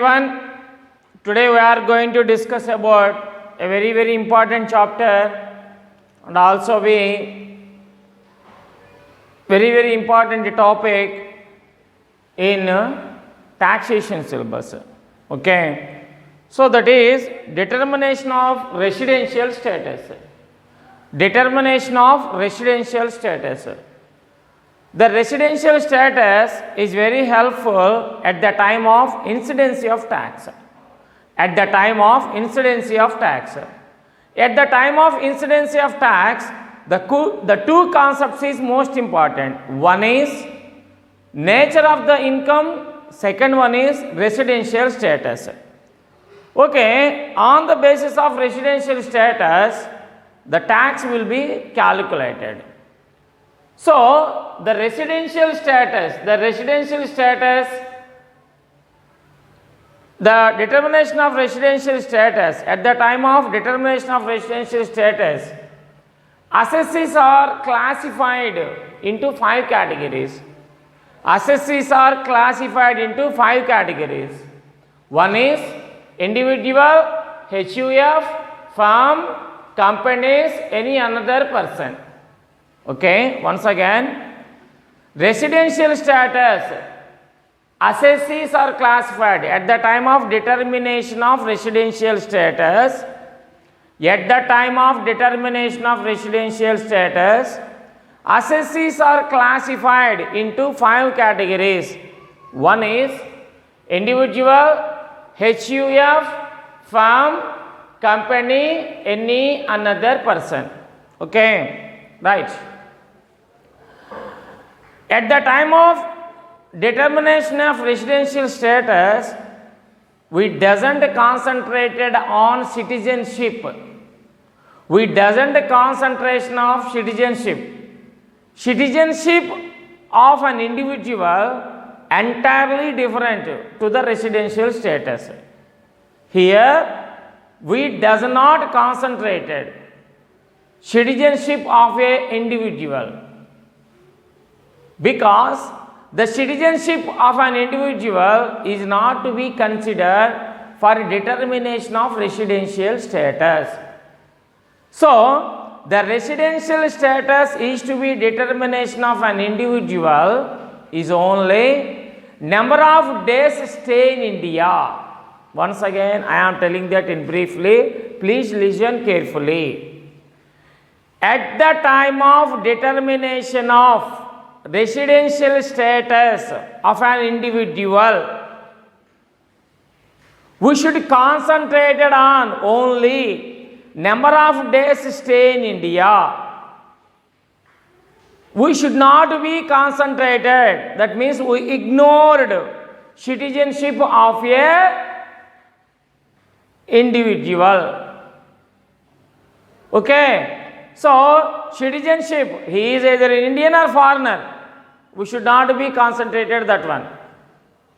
everyone. Today we are going to discuss about a very important chapter and also very important topic in taxation syllabus. Okay. So that is determination of residential status. Determination of residential status. The residential status is very helpful at the time of incidency of tax. At the time of incidency of tax. At the time of incidency of tax, the two concepts is most important. One is nature of the income, second one is residential status. Okay, on the basis of residential status, the tax will be calculated. So, the residential status, the determination of residential status, at the time of determination of residential status, assessees are classified into 5 categories. Assessees are classified into 5 categories. One is individual, HUF, firm, companies, any another person. Okay, once again, residential status, assessees are classified at the time of determination of residential status. At the time of determination of residential status, assessees are classified into 5 categories. One is individual, HUF, firm, company, any another person. Okay, right. At the time of determination of residential status, we doesn't concentrated on citizenship. We doesn't concentration of citizenship. Citizenship of an individual entirely different to the residential status. Here we does not concentrated citizenship of a individual, because the citizenship of an individual is not to be considered for determination of residential status. So, the residential status is to be determination of an individual is only number of days stay in India. Once again, I am telling that in briefly, please listen carefully. At the time of determination of residential status of an individual, we should concentrate on only number of days stay in India. We should not be concentrated, that means we ignored citizenship of a individual. Okay. So, citizenship, he is either an Indian or foreigner. We should not be concentrated that one.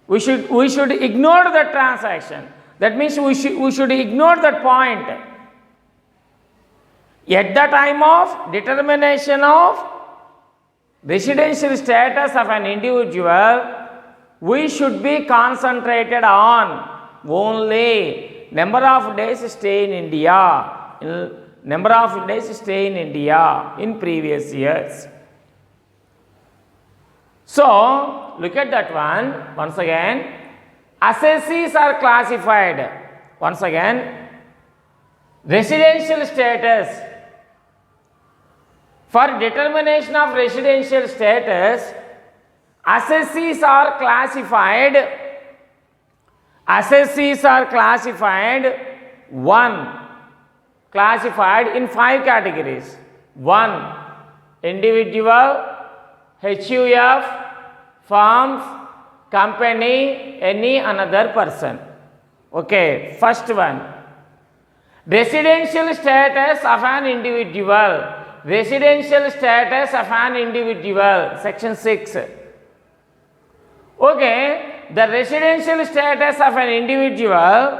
We should ignore that transaction. That means we should ignore that point. At the time of determination of residential status of an individual, we should be concentrated on only number of days stay in India. Number of days stay in India in previous years. So, look at that one. Once again, assessees are classified. Once again, residential status. For determination of residential status, assessees are classified. Assessees are classified in 5 categories. 1. Individual, HUF, firms, company, any another person. Okay, first one. Residential status of an individual. Residential status of an individual. Section 6. Okay, the residential status of an individual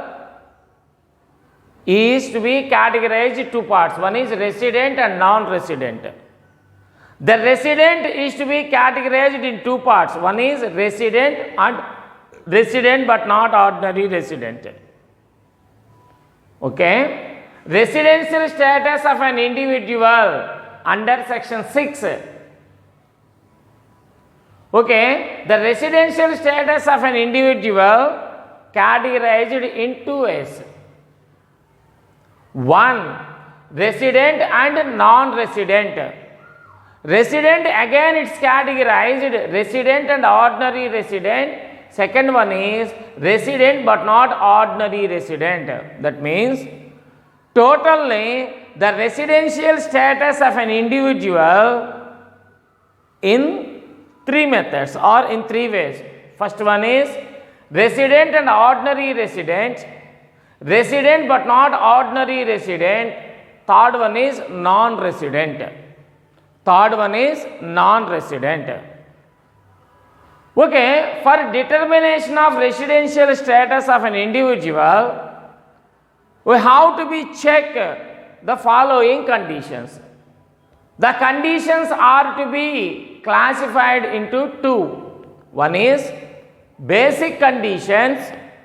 is to be categorized in 2 parts. One is resident and non-resident. The resident is to be categorized in 2 parts. One is resident and resident but not ordinary resident. Okay. Residential status of an individual under section 6. Okay. The residential status of an individual categorized in two ways. One, resident and non-resident. Resident, again it's categorized resident and ordinary resident. Second one is resident but not ordinary resident. That means totally the residential status of an individual in three methods or in three ways. First one is resident and ordinary resident, resident but not ordinary resident. Third one is non-resident. Third one is non-resident. Okay, for determination of residential status of an individual, we have to be check the following conditions. The conditions are to be classified into two. One is basic conditions,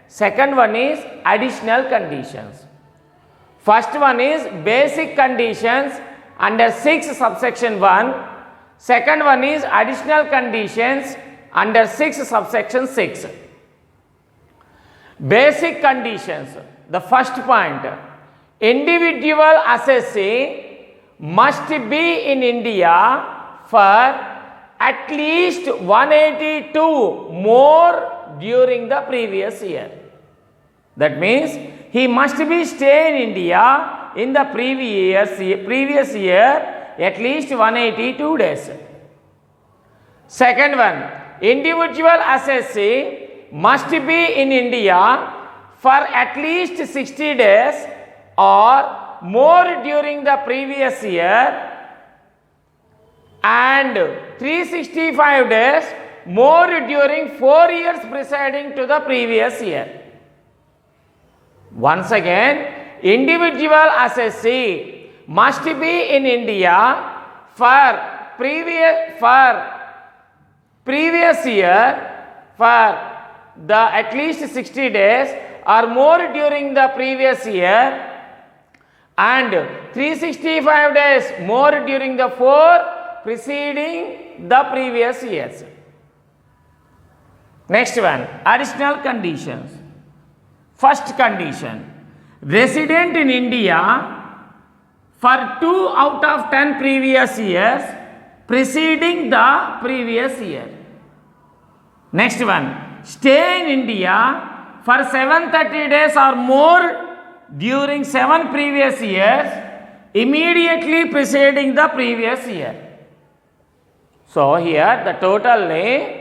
second one is additional conditions. First one is basic conditions under 6 subsection 1, second one is additional conditions under 6 subsection 6. Basic conditions, the first point, individual assessee must be in India for at least 182 more during the previous year. That means he must be stay in India in the previous year at least 182 days. Second one, individual assessee must be in India for at least 60 days or more during the previous year and 365 days more during 4 years preceding to the previous year. Once again, individual assessee must be in India for previous year for the at least 60 days or more during the previous year and 365 days more during the 4 preceding the previous years. Next one, additional conditions. First condition, resident in India for 2 out of 10 previous years preceding the previous year. Next one, stay in India for 730 days or more during 7 previous years immediately preceding the previous year. So here the totally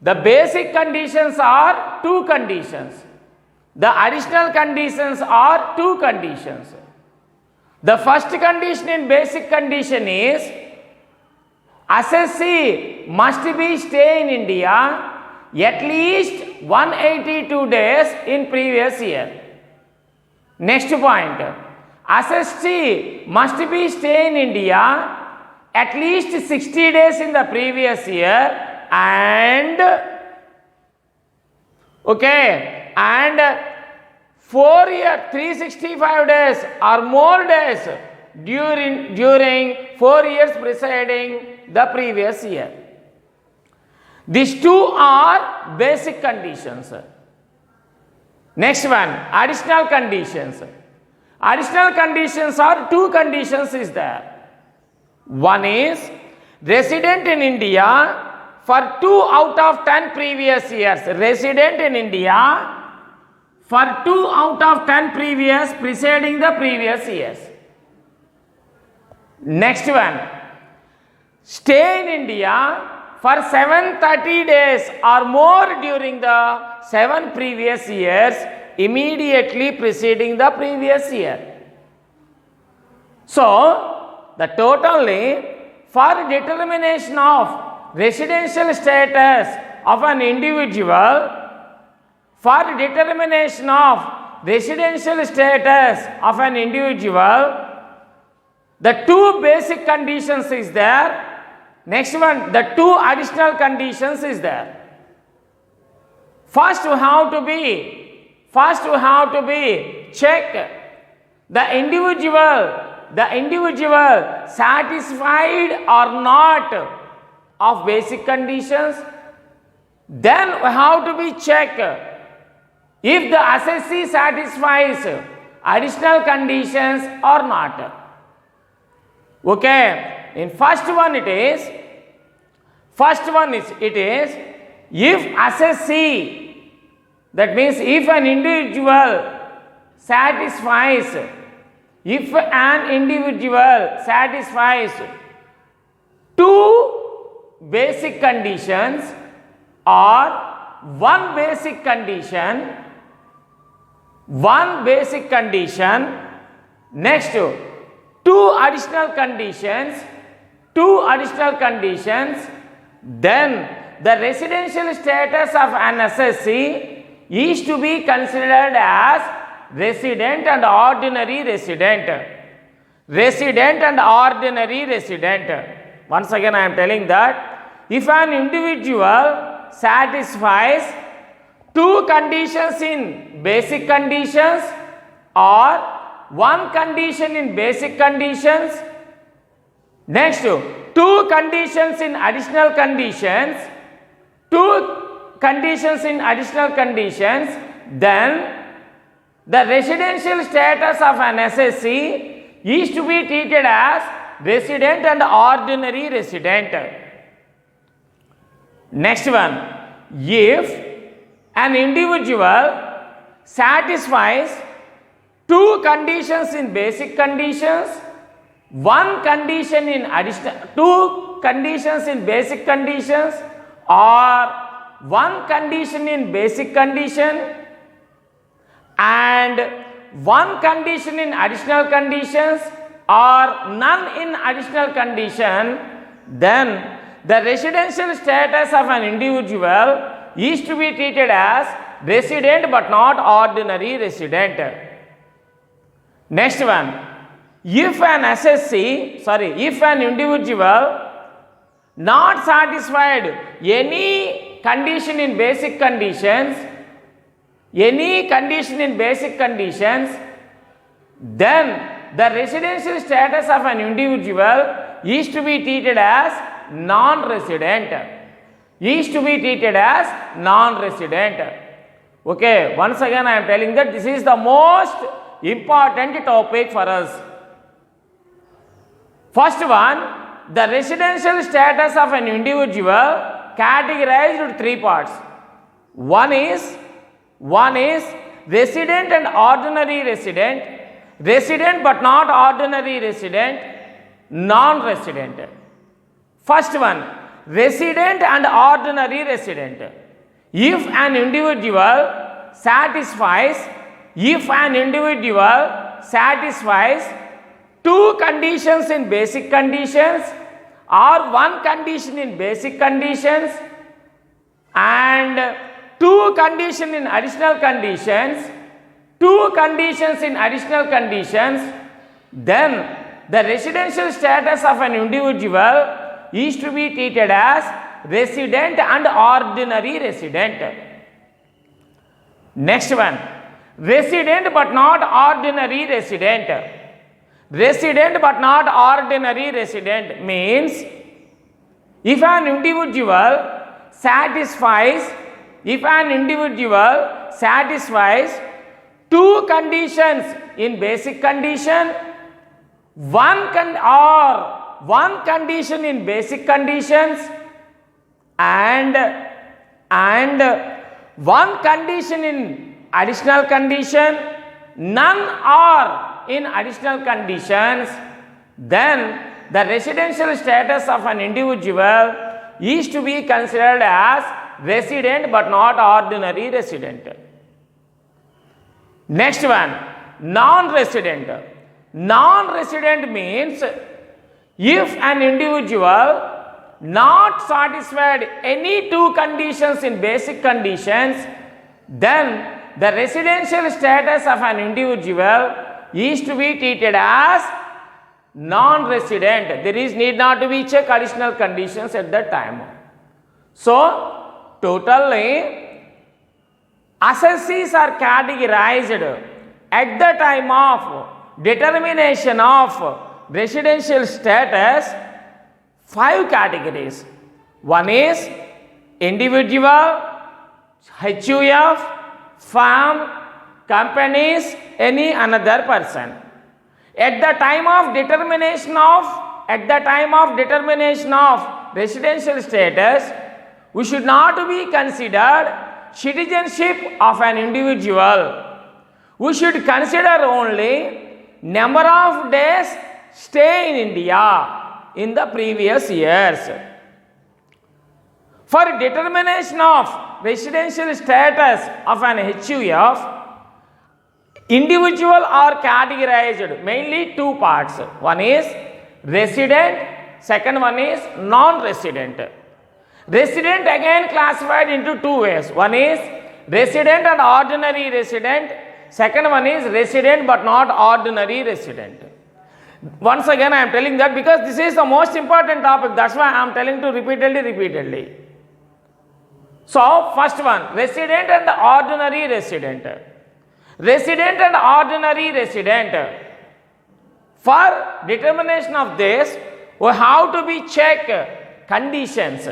the basic conditions are 2 conditions. The additional conditions are 2 conditions. The first condition in basic condition is assessee must be stay in India at least 182 days in previous year. Next point, assessee must be stay in India at least 60 days in the previous year and 4 years, 365 days or more days during 4 years preceding the previous year. These 2 are basic conditions. Next one, additional conditions. Additional conditions are 2 conditions is there. One is resident in India for 2 out of 10 previous years. Resident in India for 2 out of 10 previous preceding the previous years. Next one, stay in India for 730 days or more during the 7 previous years immediately preceding the previous year. So, the totally for determination of residential status of an individual, for determination of residential status of an individual, the 2 basic conditions is there. Next one, the 2 additional conditions is there. First you have to be check the individual satisfied or not of basic conditions. Then we have to be check if the assessee satisfies additional conditions or not. Okay, in first one it is if assessee, that means if an individual satisfies two basic conditions or one basic condition, next two additional conditions, then the residential status of an assessee is to be considered as resident and ordinary resident. Once again I am telling that if an individual satisfies two conditions in basic conditions or one condition in basic conditions, next two conditions in additional conditions, then the residential status of an assessee is to be treated as resident and ordinary resident. Next one, if an individual satisfies two conditions in basic conditions, one condition in additional, two conditions in basic conditions or one condition in basic condition and one condition in additional conditions or none in additional condition, then the residential status of an individual is to be treated as resident but not ordinary resident. Next one, if an individual not satisfied any condition in basic conditions, then the residential status of an individual is to be treated as non-resident. Okay, once again I am telling that this is the most important topic for us. First one, the residential status of an individual categorized into three parts. One is resident and ordinary resident, resident but not ordinary resident, non-resident. First one, resident and ordinary resident. If an individual satisfies two conditions in basic conditions or one condition in basic conditions and two conditions in additional conditions, then the residential status of an individual is to be treated as resident and ordinary resident. Next one, resident but not ordinary resident. Resident but not ordinary resident means if an individual satisfies two conditions in basic condition, one condition in basic conditions and one condition in additional condition, none are in additional conditions, then the residential status of an individual is to be considered as resident but not ordinary resident. Next one, non-resident. Non-resident means if an individual not satisfied any two conditions in basic conditions, then the residential status of an individual is to be treated as non-resident. There is need not to be check additional conditions at that time. So totally assessees are categorized at the time of determination of residential status 5 categories. One is individual, HUF, firm, companies, any another person. At the time of determination of residential status, we should not be considered citizenship of an individual. We should consider only number of days stay in India in the previous years. For determination of residential status of an HUF, individual are categorized mainly 2 parts. One is resident, second one is non-resident. Resident again classified into 2 ways. One is resident and ordinary resident. Second one is resident but not ordinary resident. Once again I am telling that because this is the most important topic. That's why I am telling to repeatedly. So first one, resident and ordinary resident. Resident and ordinary resident. For determination of this, we have to be check conditions.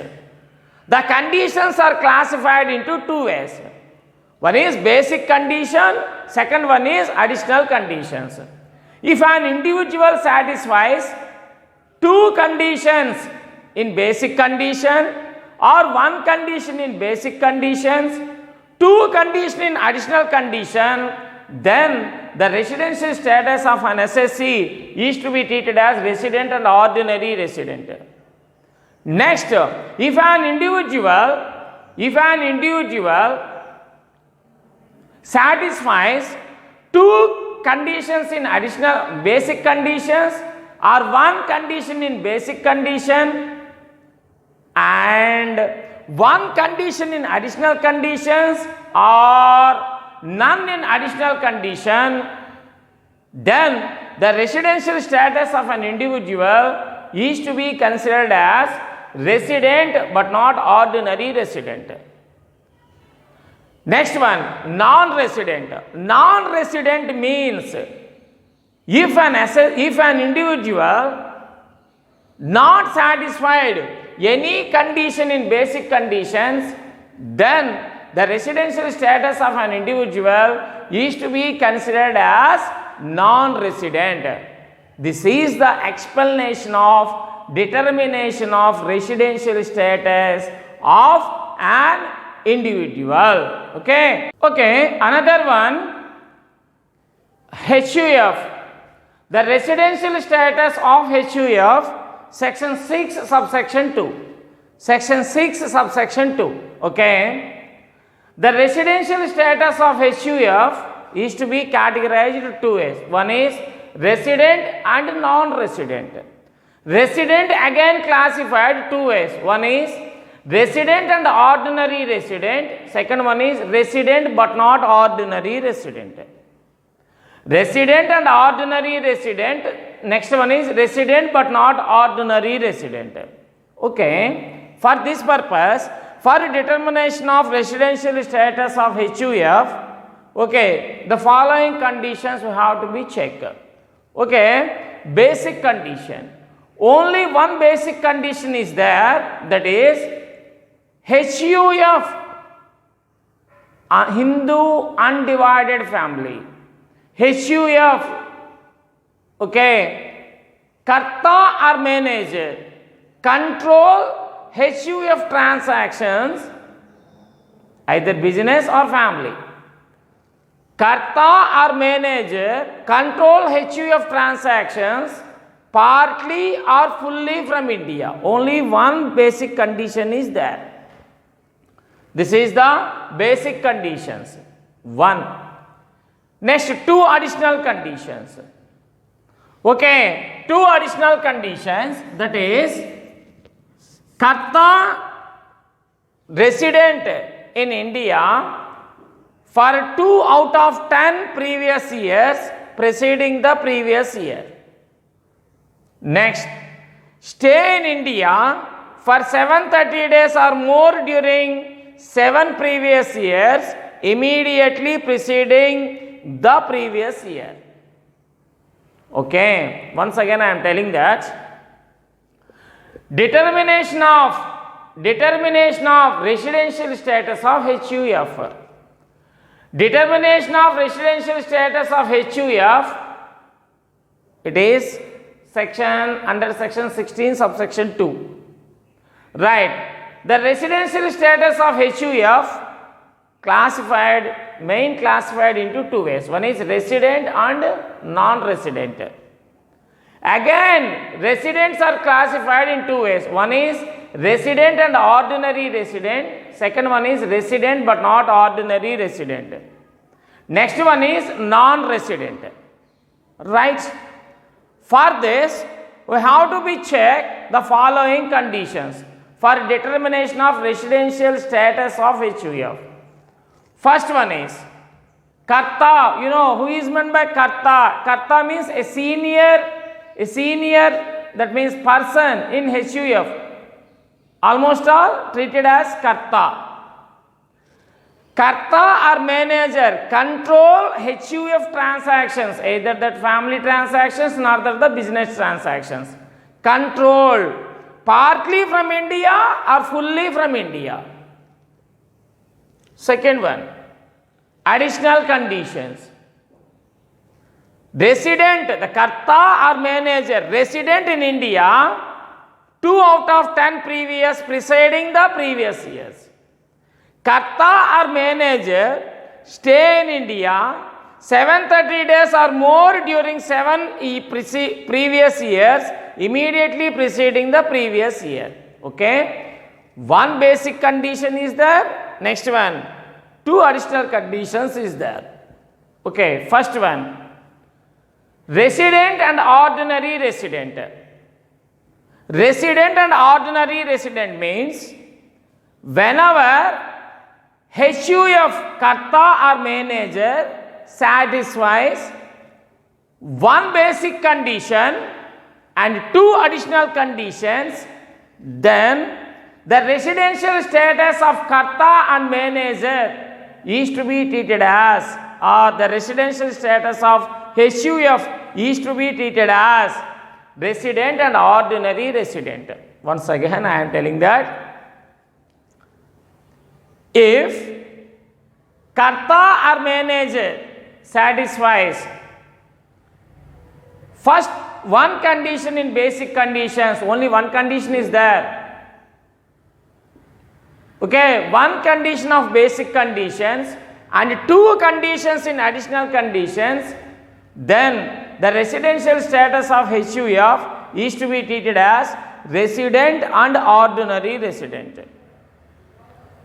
The conditions are classified into 2 ways. One is basic condition, second one is additional conditions. If an individual satisfies 2 conditions in basic condition or 1 condition in basic conditions, 2 conditions in additional condition, then the residential status of an assessee is to be treated as resident and ordinary resident. Next, if an individual satisfies 2 conditions in additional basic conditions or 1 condition in basic condition and 1 condition in additional conditions or none in additional condition, then the residential status of an individual is to be considered as resident but not ordinary resident. Next one, non-resident. Non-resident means if an individual not satisfied any condition in basic conditions, then the residential status of an individual is to be considered as non-resident. This is the explanation of determination of residential status of an individual. Okay, another one, HUF. The residential status of HUF, section 6 subsection 2. Section 6 subsection 2. Okay. The residential status of HUF is to be categorized 2 ways. One is resident and non-resident. Resident again classified 2 ways. One is resident and ordinary resident. Second one is resident but not ordinary resident. Resident and ordinary resident. Next one is resident but not ordinary resident. Okay. For this purpose, for determination of residential status of HUF, okay, the following conditions we have to be checked. Okay, basic condition. Only one basic condition is there, that is HUF, a Hindu undivided family. HUF, okay, Karta or manager, control HUF transactions, either business or family. Karta or manager control HUF transactions partly or fully from India. Only one basic condition is there. This is the basic conditions. 1. Next, 2 additional conditions. Okay, 2 additional conditions, that is Karta resident in India for 2 out of 10 previous years preceding the previous year. Next, stay in India for 730 days or more during 7 previous years immediately preceding the previous year. Okay, once again I am telling that determination of residential status of HUF. Determination of residential status of HUF, it is under section 16 subsection 2. Right. The residential status of HUF classified into two ways. One is resident and non-resident. Again, residents are classified in two ways. One is resident and ordinary resident. Second one is resident but not ordinary resident. Next one is non-resident. Right. For this, we have to be check the following conditions for determination of residential status of HUF. First one is Karta. You know who is meant by Karta? Karta means a senior, that means person in HUF. Almost all treated as Karta. Karta or manager control HUF transactions, either that family transactions nor the business transactions. Control partly from India or fully from India. Second one, additional conditions. Resident, the Karta or manager, resident in India, 2 out of 10 previous preceding the previous years. Karta or manager stay in India 730 days or more during 7 previous years immediately preceding the previous year. Okay. One basic condition is there. Next one, 2 additional conditions is there. Okay. First one, resident and ordinary resident. Resident and ordinary resident means whenever HUF Karta or manager satisfies one basic condition and 2 additional conditions, then the residential status of Karta and manager is to be treated as, or the residential status of HUF is to be treated as resident and ordinary resident. Once again I am telling that if Karta or manager satisfies first one condition in basic conditions, only one condition is there. Okay, one condition of basic conditions and 2 conditions in additional conditions, then the residential status of HUF is to be treated as resident and ordinary resident.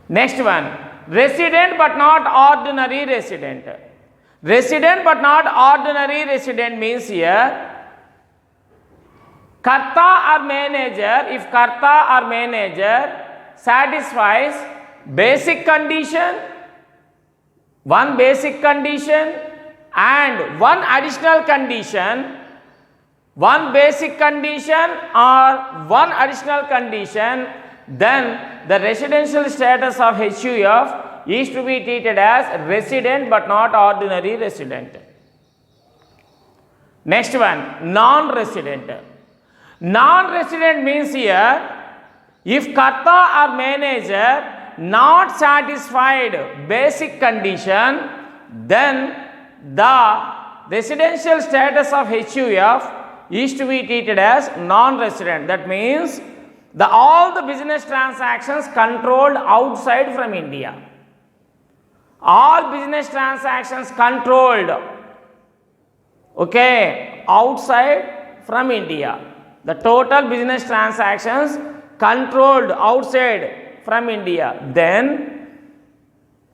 Next one, resident but not ordinary resident. Resident but not ordinary resident means here Karta or manager, if Karta or manager satisfies basic condition, one basic condition and one additional condition, one basic condition or one additional condition, then the residential status of HUF is to be treated as resident but not ordinary resident. Next one, non-resident. Non-resident means here if Karta or manager not satisfied basic condition, then the residential status of HUF is to be treated as non-resident. That means all the business transactions controlled outside from India. All business transactions controlled, okay, outside from India. The total business transactions controlled outside from India. Then,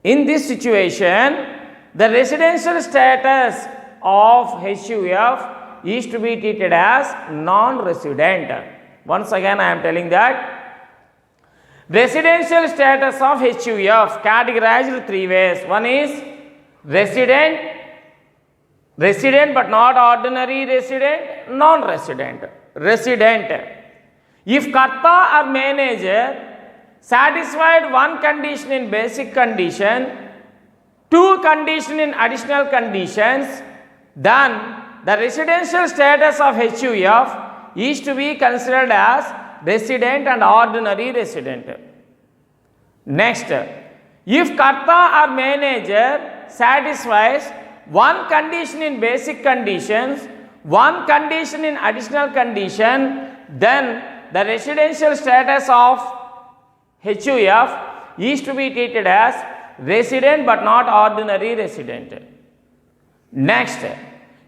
in this situation, the residential status of HUF is to be treated as non-resident. Once again, I am telling that residential status of HUF categorized 3 ways. One is resident but not ordinary resident, non-resident. Resident. If Karta or manager satisfied one condition in basic condition two condition in additional conditions, then the residential status of HUF is to be considered as resident and ordinary resident. Next, if Karta or manager satisfies one condition in basic conditions, one condition in additional condition, then the residential status of HUF is to be treated as resident but not ordinary resident. Next,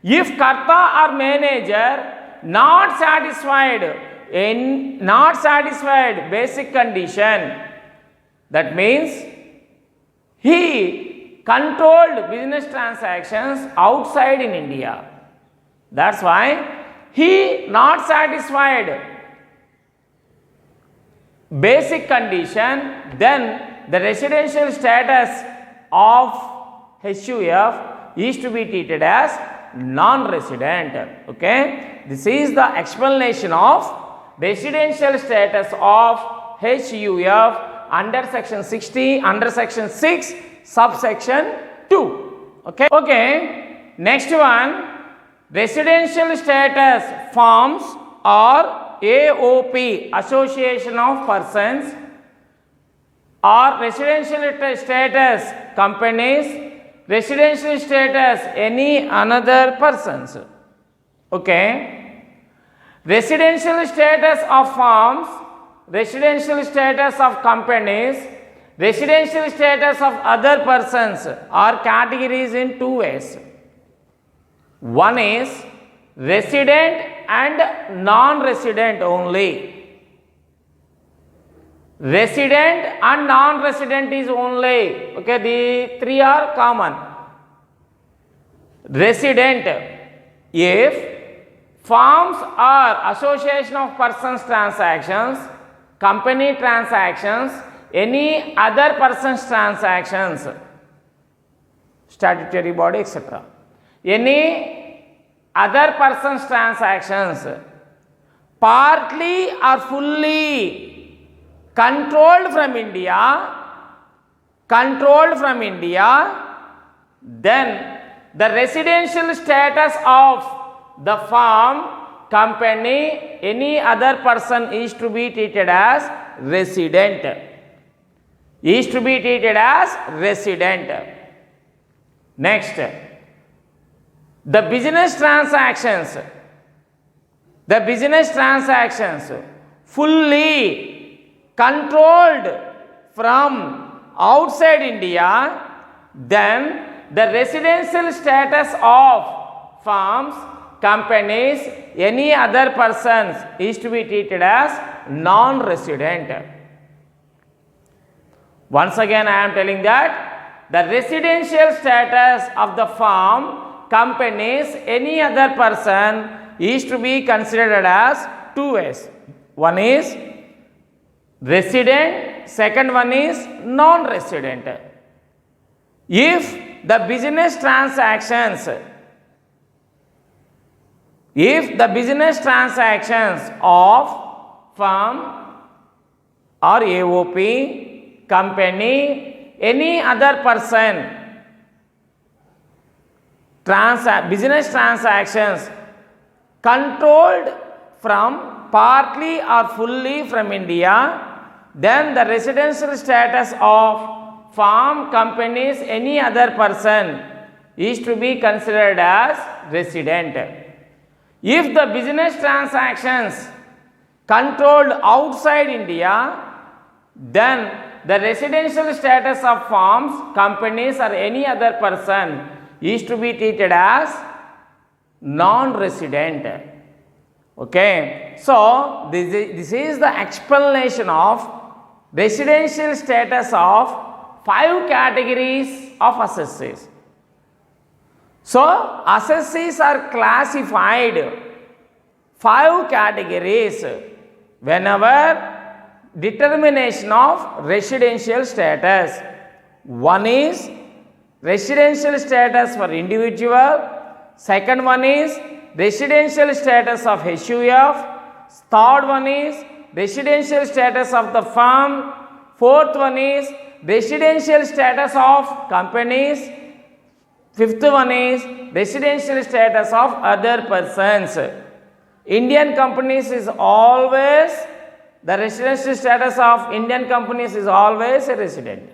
if Karta or manager not satisfied basic condition, that means he controlled business transactions outside in India. That's why he not satisfied basic condition, then the residential status of HUF is to be treated as non-resident. Okay, this is the explanation of residential status of HUF under section 60, under section 6, subsection 2. Okay, next one, residential status forms or AOP, Association of Persons, or residential status companies, residential status any another persons. Okay, residential status of firms, residential status of companies, residential status of other persons are categories in two ways. One is resident and non-resident only. Resident and non-resident is only. Okay, the three are common. Resident, if firms or association of persons transactions, company transactions, any other person's transactions, statutory body, etc. Any other person's transactions partly or fully controlled from India, then the residential status of the firm, company, any other person is to be treated as resident. Is to be treated as resident. Next, the business transactions fully controlled from outside India, then the residential status of firms, companies, any other persons is to be treated as non-resident. Once again I am telling that the residential status of the firm, companies, any other person is to be considered as two ways. One is resident, second one is non-resident. If the business transactions of firm or AOP, company, any other person, business transactions controlled from partly or fully from India, then the residential status of firm, companies, any other person is to be considered as resident. If the business transactions controlled outside India, then the residential status of firms, companies, or any other person is to be treated as non-resident. Okay, so this is the explanation of residential status of 5 categories of assessees. So assessees are classified 5 categories whenever determination of residential status. One is residential status for individual, second one is residential status of HUF, third one is residential status of the firm, fourth one is residential status of companies. Fifth one is residential status of other persons. Indian companies is always, the residential status of Indian companies is always a resident.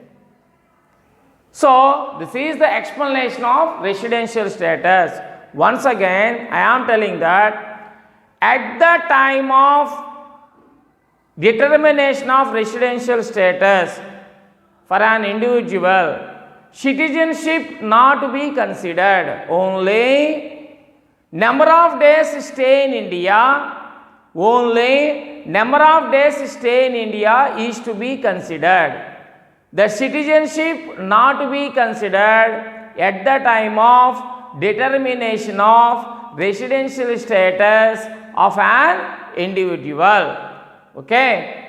So, this is the explanation of residential status. Once again, I am telling that at the time of determination of residential status for an individual, citizenship not to be considered, only number of days stay in India, only number of days stay in India is to be considered. The citizenship not to be considered at the time of determination of residential status of an individual. Okay.